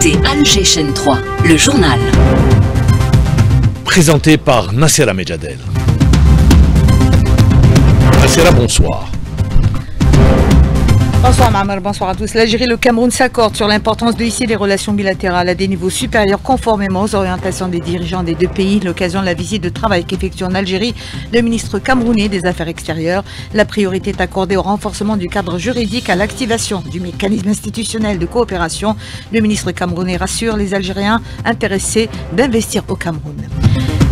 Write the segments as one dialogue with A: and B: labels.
A: écoutez Alger Chaîne 3, le journal.
B: Présenté par Nassera Medjadel. Nassera, bonsoir.
C: Bonsoir Mamer, bonsoir à tous. L'Algérie et le Cameroun s'accordent sur l'importance de hisser les relations bilatérales à des niveaux supérieurs conformément aux orientations des dirigeants des deux pays. L'occasion de la visite de travail qu'effectue en Algérie le ministre camerounais des Affaires extérieures. La priorité est accordée au renforcement du cadre juridique, à l'activation du mécanisme institutionnel de coopération. Le ministre camerounais rassure les Algériens intéressés d'investir au Cameroun.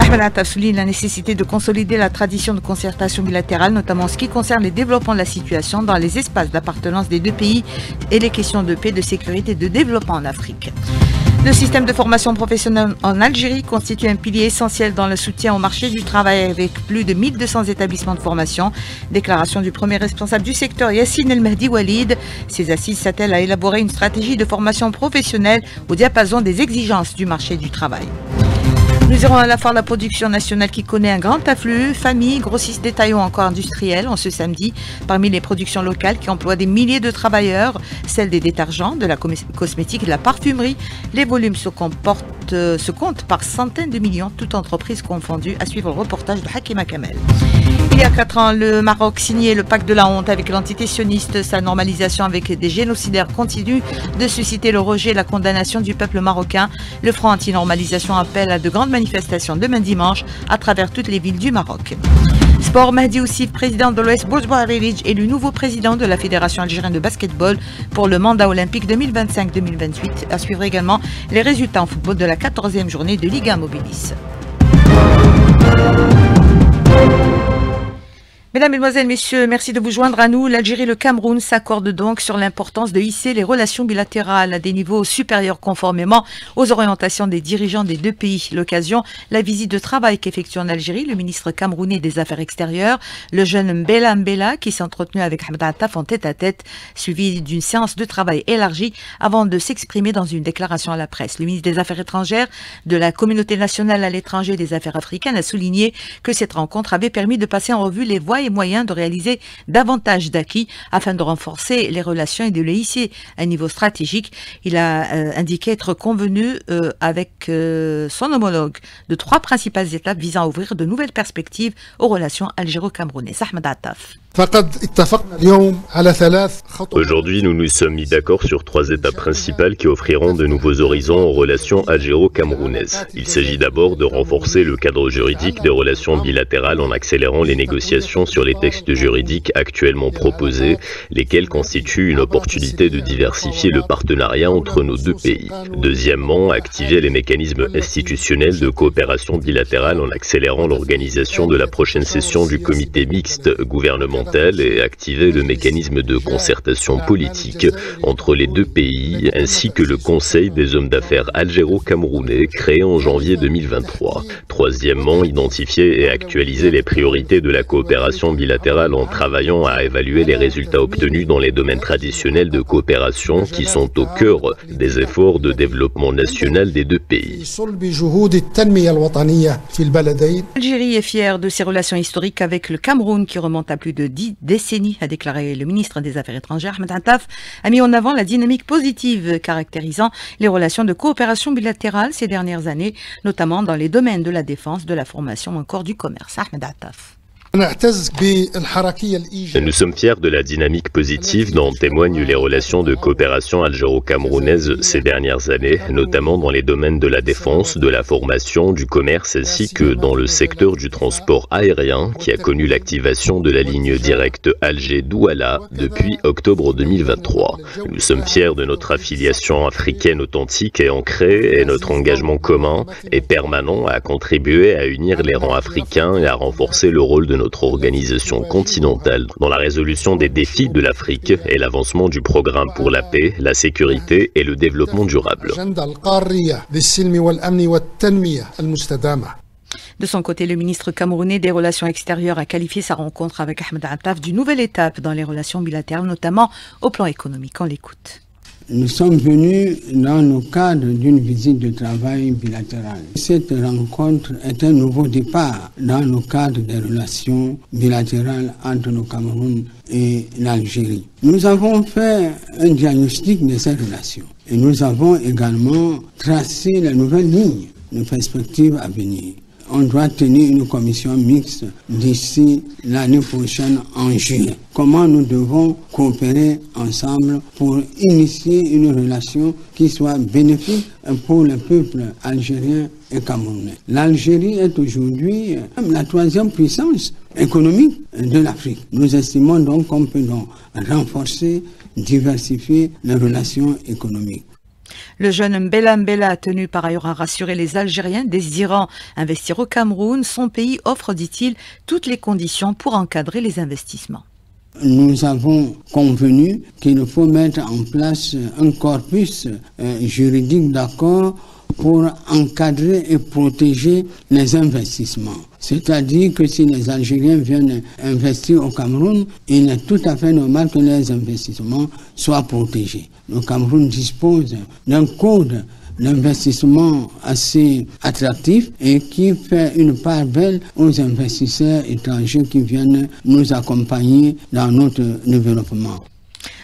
C: Ahmed Attaf souligne la nécessité de consolider la tradition de concertation bilatérale, notamment en ce qui concerne les développements de la situation dans les espaces d'appartenance des deux pays et les questions de paix, de sécurité et de développement en Afrique. Le système de formation professionnelle en Algérie constitue un pilier essentiel dans le soutien au marché du travail avec plus de 1200 établissements de formation. Déclaration du premier responsable du secteur, Yassine El Mahdi Walid. Ces assises s'attellent à élaborer une stratégie de formation professionnelle au diapason des exigences du marché du travail. Nous irons à la foire de la production nationale qui connaît un grand afflux, familles, grossistes, détaillants encore industriels en ce samedi. Parmi les productions locales qui emploient des milliers de travailleurs, celles des détergents, de la cosmétique et de la parfumerie. Les volumes se comptent par centaines de millions, toutes entreprises confondues. À suivre le reportage de Hakima Kamel. Il y a 4 ans, le Maroc signait le pacte de la honte avec l'entité sioniste. Sa normalisation avec des génocidaires continue de susciter le rejet et la condamnation du peuple marocain. Le Front anti-normalisation appelle à de grandes manifestations demain dimanche à travers toutes les villes du Maroc. Sport, Mahdi Oussif, président de l'OS Bourj-Bouarelidj, est le nouveau président de la Fédération algérienne de basketball pour le mandat olympique 2025-2028. À suivre également les résultats en football de la 14e journée de Liga Mobilis. Mesdames, Mesdemoiselles, Messieurs, merci de vous joindre à nous. L'Algérie et le Cameroun s'accordent donc sur l'importance de hisser les relations bilatérales à des niveaux supérieurs conformément aux orientations des dirigeants des deux pays. L'occasion, la visite de travail qu'effectue en Algérie le ministre camerounais des Affaires extérieures, le jeune Mbela Mbela, qui s'est entretenu avec Ahmed Attaf en tête-à-tête, suivi d'une séance de travail élargie avant de s'exprimer dans une déclaration à la presse. Le ministre des Affaires étrangères de la communauté nationale à l'étranger et des Affaires africaines a souligné que cette rencontre avait permis de passer en revue les voies et moyens de réaliser davantage d'acquis afin de renforcer les relations et de les hisser à un niveau stratégique. Il a indiqué être convenu avec son homologue de 3 principales étapes visant à ouvrir de nouvelles perspectives aux relations algéro-camerounaises. Ahmed Attaf.
D: Aujourd'hui, nous nous sommes mis d'accord sur 3 étapes principales qui offriront de nouveaux horizons aux relations algéro-camerounaises. Il s'agit d'abord de renforcer le cadre juridique des relations bilatérales en accélérant les négociations sur les textes juridiques actuellement proposés, lesquels constituent une opportunité de diversifier le partenariat entre nos deux pays. Deuxièmement, activer les mécanismes institutionnels de coopération bilatérale en accélérant l'organisation de la prochaine session du comité mixte gouvernemental et activer le mécanisme de concertation politique entre les deux pays, ainsi que le Conseil des hommes d'affaires algéro-camerounais créé en janvier 2023. Troisièmement, identifier et actualiser les priorités de la coopération bilatérale en travaillant à évaluer les résultats obtenus dans les domaines traditionnels de coopération qui sont au cœur des efforts de développement national des deux pays.
C: L'Algérie est fière de ses relations historiques avec le Cameroun qui remontent à plus de 10 décennies, a déclaré le ministre des Affaires étrangères. Ahmed Attaf a mis en avant la dynamique positive caractérisant les relations de coopération bilatérale ces dernières années, notamment dans les domaines de la défense, de la formation ou encore du commerce. Ahmed Attaf.
D: Nous sommes fiers de la dynamique positive dont témoignent les relations de coopération algéro-camerounaises ces dernières années, notamment dans les domaines de la défense, de la formation, du commerce ainsi que dans le secteur du transport aérien qui a connu l'activation de la ligne directe Alger-Douala depuis octobre 2023. Nous sommes fiers de notre affiliation africaine authentique et ancrée et notre engagement commun et permanent à contribuer à unir les rangs africains et à renforcer le rôle de notre organisation continentale dans la résolution des défis de l'Afrique et l'avancement du programme pour la paix, la sécurité et le développement durable.
C: De son côté, le ministre camerounais des Relations extérieures a qualifié sa rencontre avec Ahmed Attaf d'une nouvelle étape dans les relations bilatérales, notamment au plan économique. On l'écoute.
E: Nous sommes venus dans le cadre d'une visite de travail bilatérale. Cette rencontre est un nouveau départ dans le cadre des relations bilatérales entre le Cameroun et l'Algérie. Nous avons fait un diagnostic de ces relations Et nous avons également tracé les nouvelles lignes de perspectives à venir. On doit tenir une commission mixte d'ici l'année prochaine en juillet. Comment nous devons coopérer ensemble pour initier une relation qui soit bénéfique pour le peuple algérien et camerounais. L'Algérie est aujourd'hui la troisième puissance économique de l'Afrique. Nous estimons donc qu'on peut donc renforcer, diversifier les relations économiques.
C: Le jeune Mbella Mbella a tenu par ailleurs à rassurer les Algériens désirant investir au Cameroun. Son pays offre, dit-il, toutes les conditions pour encadrer les investissements.
E: Nous avons convenu qu'il faut mettre en place un corpus juridique d'accord pour encadrer et protéger les investissements. C'est-à-dire que si les Algériens viennent investir au Cameroun, il est tout à fait normal que les investissements soient protégés. Le Cameroun dispose d'un code d'investissement assez attractif et qui fait une part belle aux investisseurs étrangers qui viennent nous accompagner dans notre développement.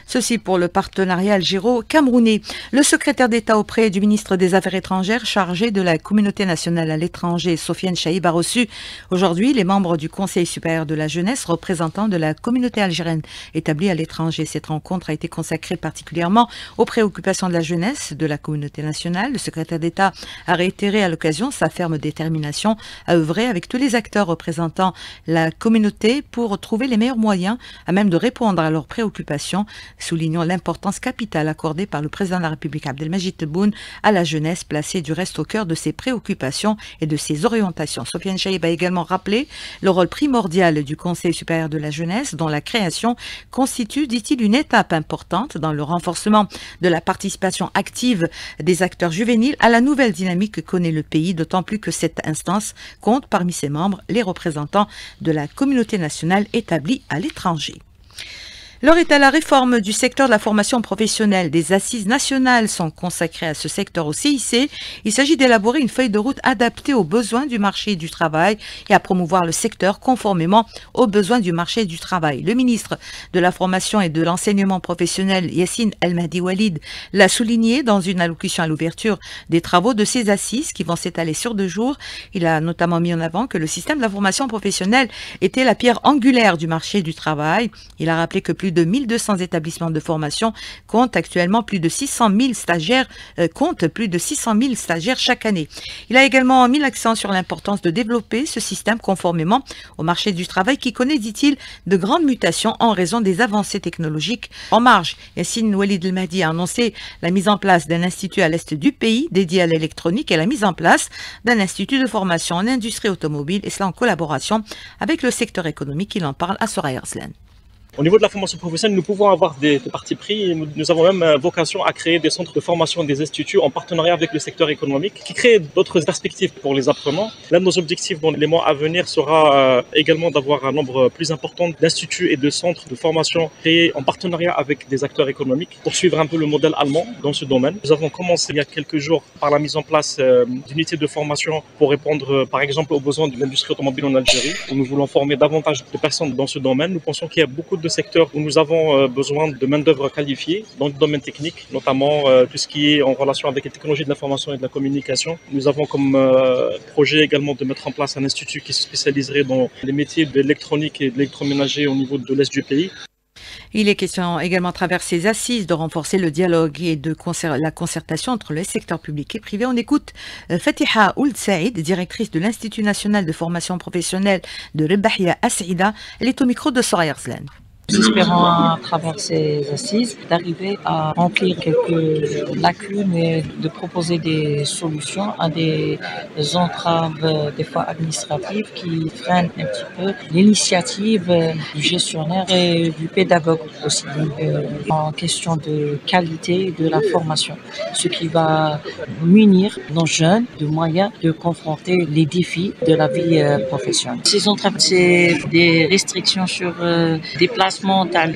C: Ceci pour le partenariat algéro-camerounais. Le secrétaire d'État auprès du ministre des Affaires étrangères chargé de la communauté nationale à l'étranger, Sofiane Chaïb, a reçu aujourd'hui les membres du Conseil supérieur de la jeunesse, représentants de la communauté algérienne établie à l'étranger. Cette rencontre a été consacrée particulièrement aux préoccupations de la jeunesse de la communauté nationale. Le secrétaire d'État a réitéré à l'occasion sa ferme détermination à œuvrer avec tous les acteurs représentant la communauté pour trouver les meilleurs moyens à même de répondre à leurs préoccupations, soulignant l'importance capitale accordée par le président de la République Abdelmajid Tebboune à la jeunesse, placée du reste au cœur de ses préoccupations et de ses orientations. Sofiane Chaïb a également rappelé le rôle primordial du Conseil supérieur de la jeunesse, dont la création constitue, dit-il, une étape importante dans le renforcement de la participation active des acteurs juvéniles à la nouvelle dynamique que connaît le pays, d'autant plus que cette instance compte parmi ses membres les représentants de la communauté nationale établie à l'étranger. L'heure est à la réforme du secteur de la formation professionnelle. Des assises nationales sont consacrées à ce secteur au CIC. Il s'agit d'élaborer une feuille de route adaptée aux besoins du marché du travail et à promouvoir le secteur conformément aux besoins du marché du travail. Le ministre de la Formation et de l'Enseignement professionnel, Yassine El Mahdi Walid, l'a souligné dans une allocution à l'ouverture des travaux de ces assises qui vont s'étaler sur 2 jours. Il a notamment mis en avant que le système de la formation professionnelle était la pierre angulaire du marché du travail. Il a rappelé que plus de 1200 établissements de formation comptent actuellement plus de 600 000 stagiaires, chaque année. Il a également mis l'accent sur l'importance de développer ce système conformément au marché du travail qui connaît, dit-il, de grandes mutations en raison des avancées technologiques. En marge, Yassine Walid El Mahdi a annoncé la mise en place d'un institut à l'est du pays dédié à l'électronique et la mise en place d'un institut de formation en industrie automobile, et cela en collaboration avec le secteur économique. Il en parle à Soraya Arslan.
F: Au niveau de la formation professionnelle, nous pouvons avoir des partis pris. Nous avons même vocation à créer des centres de formation, des instituts en partenariat avec le secteur économique qui créent d'autres perspectives pour les apprenants. L'un de nos objectifs dans les mois à venir sera également d'avoir un nombre plus important d'instituts et de centres de formation créés en partenariat avec des acteurs économiques pour suivre un peu le modèle allemand dans ce domaine. Nous avons commencé il y a quelques jours par la mise en place d'unités de formation pour répondre par exemple aux besoins de l'industrie automobile en Algérie, où nous voulons former davantage de personnes dans ce domaine. Nous pensons qu'il y a beaucoup de secteurs où nous avons besoin de main-d'œuvre qualifiée dans le domaine technique, notamment tout ce qui est en relation avec les technologies de l'information et de la communication. Nous avons comme projet également de mettre en place un institut qui se spécialiserait dans les métiers de l'électronique et de l'électroménager au niveau de l'Est du pays.
C: Il est question également à travers ces assises de renforcer le dialogue et de la concertation entre le secteur public et privé. On écoute Fatiha Ould Saïd, directrice de l'Institut national de formation professionnelle de Rebahia As'ida. Elle est au micro de Soraya Arslan.
G: Nous espérons à travers ces assises d'arriver à remplir quelques lacunes et de proposer des solutions à des entraves des fois administratives qui freinent un petit peu l'initiative du gestionnaire et du pédagogue aussi en question de qualité de la formation, ce qui va munir nos jeunes de moyens de confronter les défis de la vie professionnelle. Ces entraves, c'est des restrictions sur des places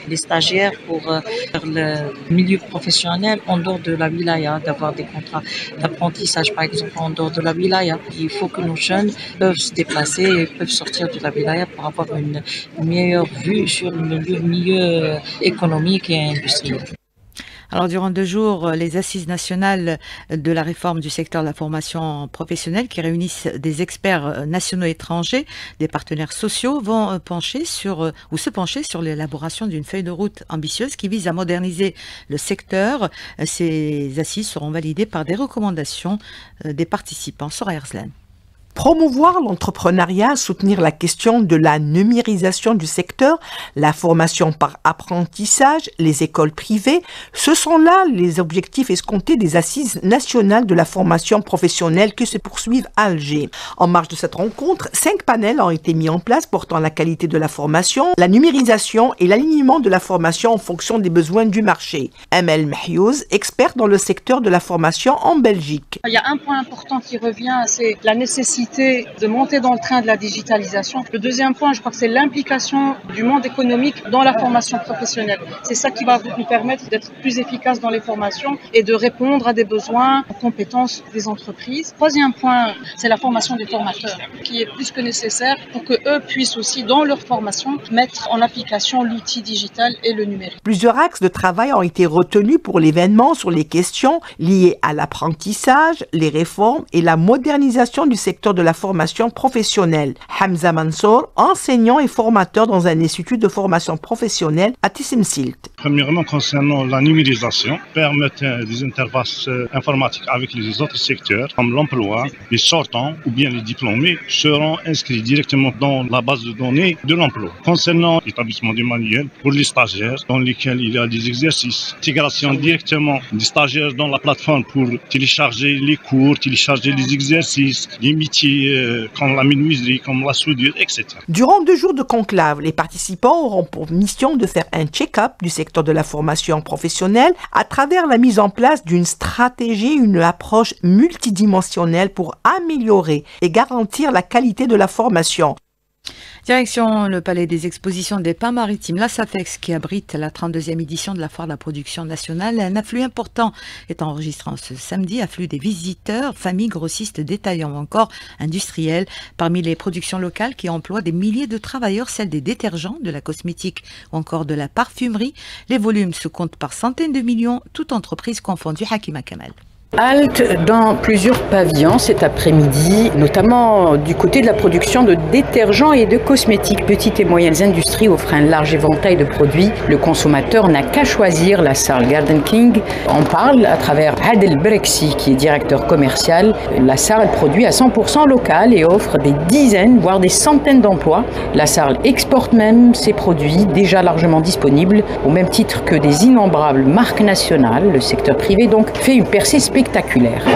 G: des stagiaires pour faire le milieu professionnel en dehors de la wilaya, d'avoir des contrats d'apprentissage par exemple en dehors de la wilaya. Il faut que nos jeunes peuvent se déplacer et peuvent sortir de la wilaya pour avoir une meilleure vue sur le milieu économique et industriel.
C: Alors, durant 2 jours, les assises nationales de la réforme du secteur de la formation professionnelle qui réunissent des experts nationaux et étrangers, des partenaires sociaux, vont se pencher sur l'élaboration d'une feuille de route ambitieuse qui vise à moderniser le secteur. Ces assises seront validées par des recommandations des participants. Soraya Arslan.
H: Promouvoir l'entrepreneuriat, soutenir la question de la numérisation du secteur, la formation par apprentissage, les écoles privées, ce sont là les objectifs escomptés des assises nationales de la formation professionnelle qui se poursuivent à Alger. En marge de cette rencontre, 5 panels ont été mis en place portant la qualité de la formation, la numérisation et l'alignement de la formation en fonction des besoins du marché. Amel Mahyouz, experte dans le secteur de la formation en Belgique.
I: Il y a un point important qui revient, c'est la nécessité de monter dans le train de la digitalisation. Le deuxième point, je crois que c'est l'implication du monde économique dans la formation professionnelle. C'est ça qui va nous permettre d'être plus efficaces dans les formations et de répondre à des besoins en compétences des entreprises. Troisième point, c'est la formation des formateurs qui est plus que nécessaire pour que eux puissent aussi dans leur formation mettre en application l'outil digital et le numérique.
H: Plusieurs axes de travail ont été retenus pour l'événement sur les questions liées à l'apprentissage, les réformes et la modernisation du secteur de la formation professionnelle. Hamza Mansour, enseignant et formateur dans un institut de formation professionnelle à Tissim-Silt.
J: Premièrement, concernant la numérisation, permettre des interfaces informatiques avec les autres secteurs, comme l'emploi, les sortants ou bien les diplômés seront inscrits directement dans la base de données de l'emploi. Concernant l'établissement des manuels pour les stagiaires, dans lesquels il y a des exercices, intégration directement des stagiaires dans la plateforme pour télécharger les cours, télécharger les exercices, les métiers comme la menuiserie, comme la soudure, etc.
H: Durant 2 jours de conclave, les participants auront pour mission de faire un check-up du secteur de la formation professionnelle à travers la mise en place d'une stratégie, une approche multidimensionnelle pour améliorer et garantir la qualité de la formation.
C: Direction le Palais des Expositions des Pins Maritimes, la SAFEX, qui abrite la 32e édition de la Foire de la Production Nationale. Un afflux important est enregistré ce samedi, afflux des visiteurs, familles, grossistes, détaillants ou encore industriels. Parmi les productions locales qui emploient des milliers de travailleurs, celles des détergents, de la cosmétique ou encore de la parfumerie. Les volumes se comptent par centaines de millions, toutes entreprises confondues. Hakima Kamal.
K: Halte dans plusieurs pavillons cet après-midi, notamment du côté de la production de détergents et de cosmétiques. Petites et moyennes industries offrent un large éventail de produits. Le consommateur n'a qu'à choisir la salle Garden King. On parle à travers Adel Brexi, qui est directeur commercial. La salle produit à 100% local et offre des dizaines, voire des centaines d'emplois. La salle exporte même ses produits déjà largement disponibles, au même titre que des innombrables marques nationales. Le secteur privé donc fait une percée spectaculaire.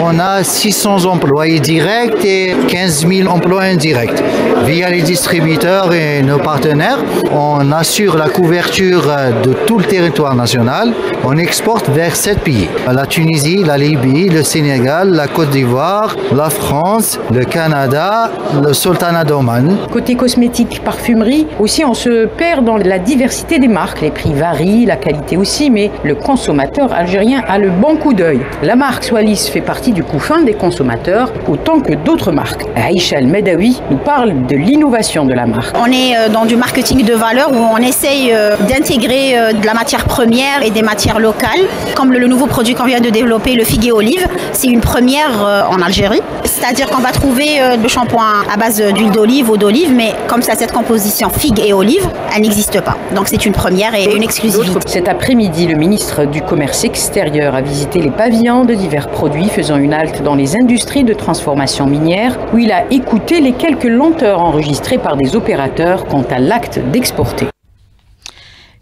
L: On a 600 employés directs et 15 000 emplois indirects. Via les distributeurs et nos partenaires, on assure la couverture de tout le territoire national. On exporte vers 7 pays. La Tunisie, la Libye, le Sénégal, la Côte d'Ivoire, la France, le Canada, le Sultanat d'Oman.
K: Côté cosmétique, parfumerie, aussi on se perd dans la diversité des marques. Les prix varient, la qualité aussi, mais le consommateur algérien a le bon coup d'œil. La marque Soalis fait partie du couffin des consommateurs, autant que d'autres marques. Aïcha El-Medawi nous parle de l'innovation de la marque.
M: On est dans du marketing de valeur où on essaye d'intégrer de la matière première et des matières locales, comme le nouveau produit qu'on vient de développer, le figue et olive. C'est une première en Algérie. C'est-à-dire qu'on va trouver le shampoing à base d'huile d'olive ou d'olive, mais comme ça, cette composition figue et olive, elle n'existe pas. Donc c'est une première et une exclusivité.
K: Cet après-midi, le ministre du Commerce extérieur a visité les pavillons de divers produits, faisant une halte dans les industries de transformation minière, où il a écouté les quelques lenteurs enregistrées par des opérateurs quant à l'acte d'exporter.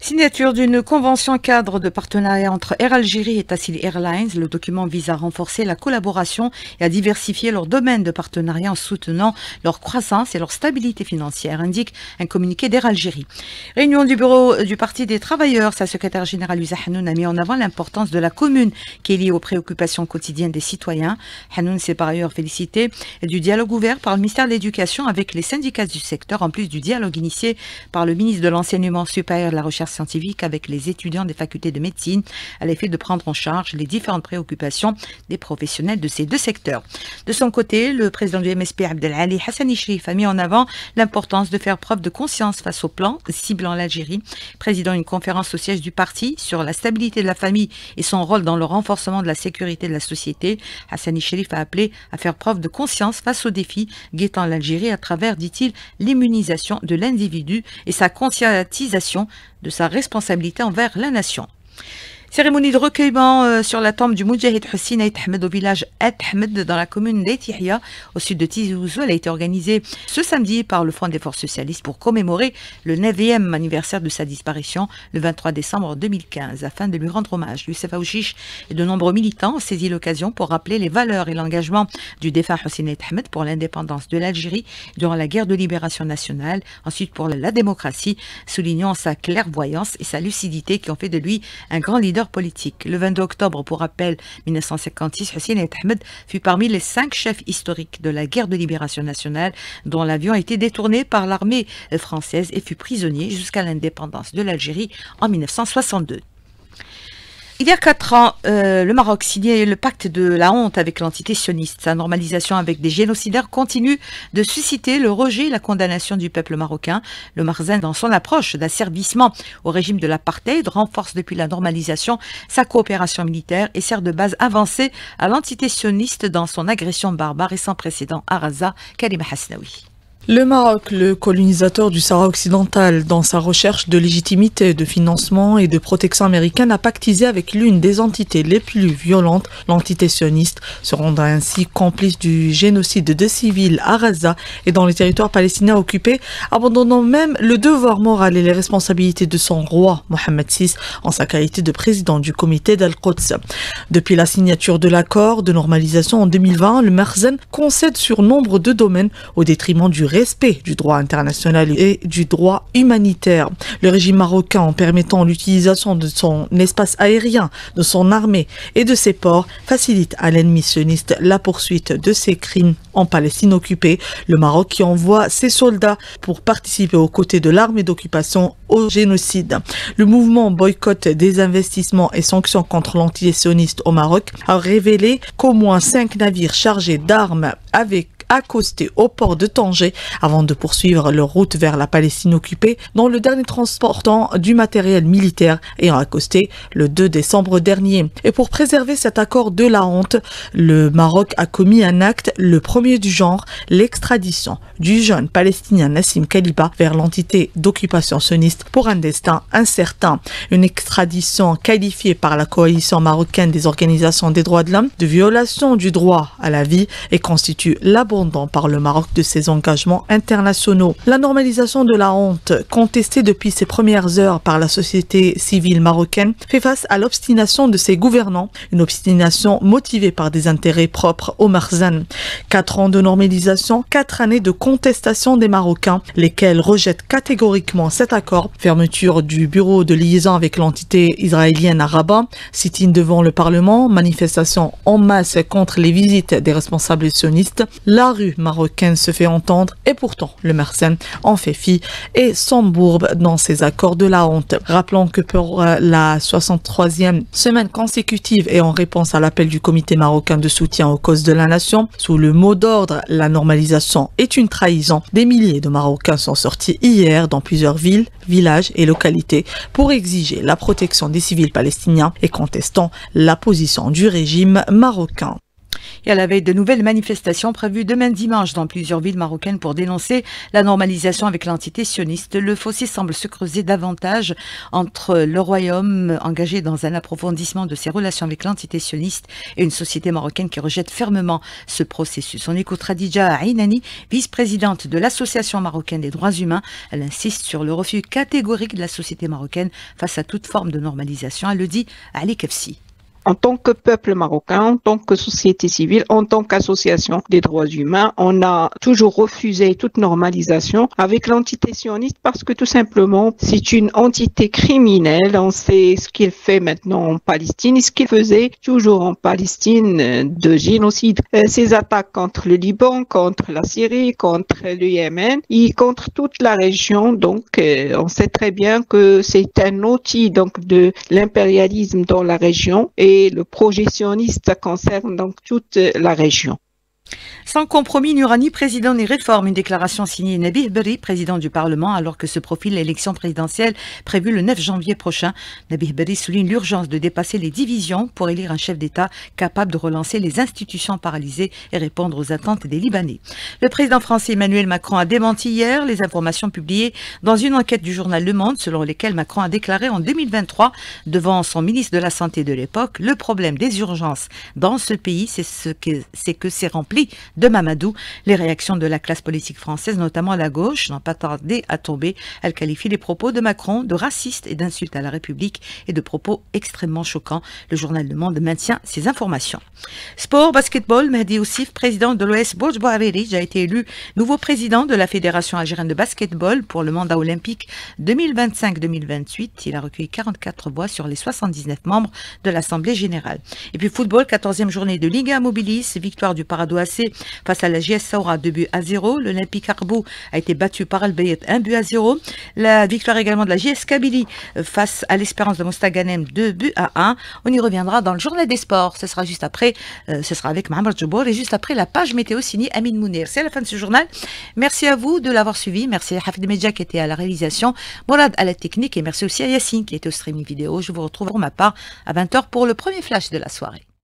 C: Signature d'une convention cadre de partenariat entre Air Algérie et Tassil Airlines. Le document vise à renforcer la collaboration et à diversifier leurs domaines de partenariat en soutenant leur croissance et leur stabilité financière, indique un communiqué d'Air Algérie. Réunion du bureau du Parti des travailleurs. Sa secrétaire générale Louisa Hanoun a mis en avant l'importance de la commune qui est liée aux préoccupations quotidiennes des citoyens. Hanoun s'est par ailleurs félicité du dialogue ouvert par le ministère de l'Éducation avec les syndicats du secteur, en plus du dialogue initié par le ministre de l'Enseignement supérieur et de la Recherche scientifique avec les étudiants des facultés de médecine à l'effet de prendre en charge les différentes préoccupations des professionnels de ces deux secteurs. De son côté, le président du MSP, Abdelali Hassani Cherif, a mis en avant l'importance de faire preuve de conscience face au plan ciblant l'Algérie. Président d'une conférence au siège du parti sur la stabilité de la famille et son rôle dans le renforcement de la sécurité de la société, Hassani Cherif a appelé à faire preuve de conscience face aux défis guettant l'Algérie à travers, dit-il, l'immunisation de l'individu et sa conscientisation de sa responsabilité envers la nation. Cérémonie de recueillement sur la tombe du Moudjahid Hussein Ait Ahmed au village Ait Ahmed dans la commune d'Etihya au sud de Tizi Ouzou. Elle a été organisée ce samedi par le Front des Forces Socialistes pour commémorer le 9e anniversaire de sa disparition le 23 décembre 2015 afin de lui rendre hommage. Youssef Aouchiche et de nombreux militants ont saisi l'occasion pour rappeler les valeurs et l'engagement du défunt Hussein Ait Ahmed pour l'indépendance de l'Algérie durant la guerre de libération nationale, ensuite pour la démocratie, soulignant sa clairvoyance et sa lucidité qui ont fait de lui un grand leader politique. Le 22 octobre, pour rappel, 1956, Hussein Ait Ahmed fut parmi les 5 chefs historiques de la guerre de libération nationale dont l'avion a été détourné par l'armée française et fut prisonnier jusqu'à l'indépendance de l'Algérie en 1962. Il y a 4 ans, le Maroc signait le pacte de la honte avec l'entité sioniste. Sa normalisation avec des génocidaires continue de susciter le rejet et la condamnation du peuple marocain. Le Makhzen, dans son approche d'asservissement au régime de l'apartheid, renforce depuis la normalisation sa coopération militaire et sert de base avancée à l'entité sioniste dans son agression barbare et sans précédent à Gaza. Karima Hasnaoui.
N: Le Maroc, le colonisateur du Sahara occidental, dans sa recherche de légitimité, de financement et de protection américaine, a pactisé avec l'une des entités les plus violentes, l'entité sioniste, se rendant ainsi complice du génocide de civils à Gaza et dans les territoires palestiniens occupés, abandonnant même le devoir moral et les responsabilités de son roi, Mohammed VI, en sa qualité de président du comité d'Al-Quds. Depuis la signature de l'accord de normalisation en 2020, le Makhzen concède sur nombre de domaines au détriment du respect du droit international et du droit humanitaire. Le régime marocain, en permettant l'utilisation de son espace aérien, de son armée et de ses ports, facilite à l'ennemi sioniste la poursuite de ses crimes en Palestine occupée. Le Maroc qui envoie ses soldats pour participer aux côtés de l'armée d'occupation au génocide. Le mouvement boycott des investissements et sanctions contre l'entité sioniste au Maroc a révélé qu'au moins 5 navires chargés d'armes avaient accosté au port de Tanger avant de poursuivre leur route vers la Palestine occupée, dont le dernier transportant du matériel militaire ayant accosté le 2 décembre dernier. Et pour préserver cet accord de la honte, le Maroc a commis un acte, le premier du genre, l'extradition du jeune palestinien Nassim Khaliba vers l'entité d'occupation sioniste pour un destin incertain. Une extradition qualifiée par la coalition marocaine des organisations des droits de l'homme de violation du droit à la vie et constitue l'abandon par le Maroc de ses engagements internationaux. La normalisation de la honte, contestée depuis ses premières heures par la société civile marocaine, fait face à l'obstination de ses gouvernants, une obstination motivée par des intérêts propres au Makhzen. 4 ans de normalisation, 4 années de contestation des Marocains, lesquels rejettent catégoriquement cet accord. Fermeture du bureau de liaison avec l'entité israélienne à Rabat, sit-in devant le Parlement, manifestation en masse contre les visites des responsables sionistes. La rue marocaine se fait entendre et pourtant le Makhzen en fait fi et s'embourbe dans ses accords de la honte. Rappelons que pour la 63e semaine consécutive et en réponse à l'appel du comité marocain de soutien aux causes de la nation, sous le mot d'ordre « La normalisation est une trahison », des milliers de Marocains sont sortis hier dans plusieurs villes, villages et localités pour exiger la protection des civils palestiniens et contestant la position du régime marocain.
C: Et à la veille de nouvelles manifestations prévues demain dimanche dans plusieurs villes marocaines pour dénoncer la normalisation avec l'entité sioniste, le fossé semble se creuser davantage entre le royaume engagé dans un approfondissement de ses relations avec l'entité sioniste et une société marocaine qui rejette fermement ce processus. On écoute Radija Ainani, vice-présidente de l'Association marocaine des droits humains. Elle insiste sur le refus catégorique de la société marocaine face à toute forme de normalisation. Elle le dit à Ali Kefsi.
O: en tant que peuple marocain, en tant que société civile, en tant qu'association des droits humains, on a toujours refusé toute normalisation avec l'entité sioniste parce que tout simplement, c'est une entité criminelle. On sait ce qu'il fait maintenant en Palestine et ce qu'il faisait toujours en Palestine de génocide. Ces attaques contre le Liban, contre la Syrie, contre le Yémen et contre toute la région. Donc, on sait très bien que c'est un outil donc de l'impérialisme dans la région et le projet sioniste ça concerne donc toute la région.
C: Sans compromis, il n'y aura ni président ni réforme. Une déclaration signée Nabih Berri, président du Parlement, alors que se profile l'élection présidentielle prévue le 9 janvier prochain. Nabih Berri souligne l'urgence de dépasser les divisions pour élire un chef d'État capable de relancer les institutions paralysées et répondre aux attentes des Libanais. Le président français Emmanuel Macron a démenti hier les informations publiées dans une enquête du journal Le Monde, selon lesquelles Macron a déclaré en 2023 devant son ministre de la Santé de l'époque: le problème des urgences dans ce pays, c'est que c'est rempli de Mamadou. Les réactions de la classe politique française, notamment la gauche, n'ont pas tardé à tomber. Elle qualifie les propos de Macron de racistes et d'insultes à la République et de propos extrêmement choquants. Le journal Le Monde maintient ces informations. Sport, basketball, Mehdi Ossif, président de l'OS Bourj Bouharirij, a été élu nouveau président de la Fédération algérienne de basketball pour le mandat olympique 2025-2028. Il a recueilli 44 voix sur les 79 membres de l'Assemblée générale. Et puis football, 14e journée de Liga Mobilis, victoire du Parado AC face à la JS Saoura 2-0. L'Olympique Arbou a été battu par Al-Bayt 1-0. La victoire également de la JS Kabylie face à l'Espérance de Mostaganem 2-1. On y reviendra dans le journal des sports. Ce sera juste après, ce sera avec Mohamed Djobour et juste après la page météo signée Amine Mounir. C'est la fin de ce journal. Merci à vous de l'avoir suivi. Merci à Hafid Medja qui était à la réalisation, Mourad à la technique et merci aussi à Yassine qui était au streaming vidéo. Je vous retrouve pour ma part à 20h pour le premier flash de la soirée.